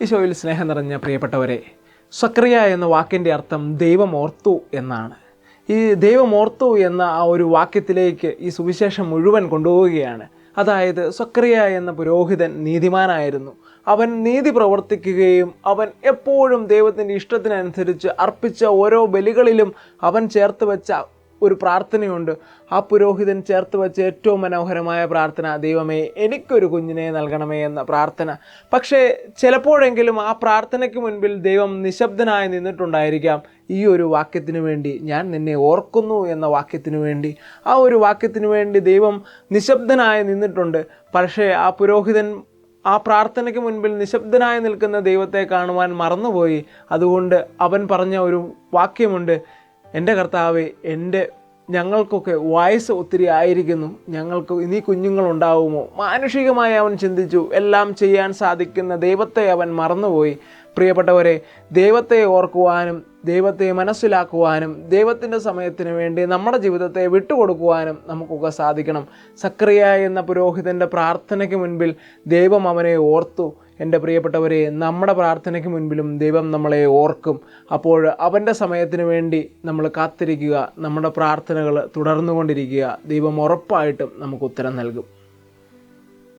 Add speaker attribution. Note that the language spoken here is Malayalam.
Speaker 1: ഈശോയിൽ സ്നേഹം നിറഞ്ഞ പ്രിയപ്പെട്ടവരെ, സക്രിയ എന്ന വാക്കിൻ്റെ അർത്ഥം ദൈവം ഓർത്തു എന്നാണ്. ഈ ദൈവം ഓർത്തു എന്ന ആ ഒരു വാക്യത്തിലേക്ക് ഈ സുവിശേഷം മുഴുവൻ കൊണ്ടുപോവുകയാണ്. അതായത് സക്രിയ എന്ന പുരോഹിതൻ നീതിമാനായിരുന്നു. അവൻ നീതി പ്രവർത്തിക്കുകയും അവൻ എപ്പോഴും ദൈവത്തിൻ്റെ ഇഷ്ടത്തിനനുസരിച്ച് അർപ്പിച്ച ഓരോ ബലികളിലും അവൻ ചേർത്ത് വെച്ച ഒരു പ്രാർത്ഥനയുണ്ട്. ആ പുരോഹിതൻ ചേർത്ത് വെച്ച ഏറ്റവും മനോഹരമായ പ്രാർത്ഥന, ദൈവമേ എനിക്കൊരു കുഞ്ഞിനെ നൽകണമേ എന്ന പ്രാർത്ഥന. പക്ഷേ ചിലപ്പോഴെങ്കിലും ആ പ്രാർത്ഥനയ്ക്ക് മുൻപിൽ ദൈവം നിശബ്ദനായി നിന്നിട്ടുണ്ടായിരിക്കാം. ഈ ഒരു വാക്യത്തിനു വേണ്ടി, ഞാൻ നിന്നെ ഓർക്കുന്നു എന്ന വാക്യത്തിനു വേണ്ടി, ആ ഒരു വാക്യത്തിനു വേണ്ടി ദൈവം നിശബ്ദനായി നിന്നിട്ടുണ്ട്. പക്ഷേ ആ പുരോഹിതൻ ആ പ്രാർത്ഥനയ്ക്ക് മുൻപിൽ നിശബ്ദനായി നിൽക്കുന്ന ദൈവത്തെ കാണുവാൻ മറന്നുപോയി. അതുകൊണ്ട് അവൻ പറഞ്ഞ ഒരു വാക്യമുണ്ട്, എൻ്റെ കർത്താവേ, ഞങ്ങൾക്കൊക്കെ വയസ്സ് ഒത്തിരി ആയിരിക്കുന്നു, ഞങ്ങൾക്ക് ഇനി കുഞ്ഞുങ്ങളുണ്ടാവുമോ? മാനുഷികമായി അവൻ ചിന്തിച്ചു. എല്ലാം ചെയ്യാൻ സാധിക്കുന്ന ദൈവത്തെ അവൻ മറന്നുപോയി. പ്രിയപ്പെട്ടവരെ, ദൈവത്തെ ഓർക്കുവാനും ദൈവത്തെ മനസ്സിലാക്കുവാനും ദൈവത്തിൻ്റെ സമയത്തിന് വേണ്ടി നമ്മുടെ ജീവിതത്തെ വിട്ടുകൊടുക്കുവാനും നമുക്കൊക്കെ സാധിക്കണം. സക്രിയ എന്ന പുരോഹിതൻ്റെ പ്രാർത്ഥനയ്ക്ക് മുൻപിൽ ദൈവം അവനെ ഓർത്തു. എൻ്റെ പ്രിയപ്പെട്ടവരെ, നമ്മുടെ പ്രാർത്ഥനയ്ക്ക് മുൻപിലും ദൈവം നമ്മളെ ഓർക്കും. അപ്പോൾ അവൻ്റെ സമയത്തിന് വേണ്ടി നമ്മൾ കാത്തിരിക്കുക, നമ്മുടെ പ്രാർത്ഥനകൾ തുടർന്നുകൊണ്ടിരിക്കുക. ദൈവം ഉറപ്പായിട്ടും നമുക്ക് ഉത്തരം നൽകും.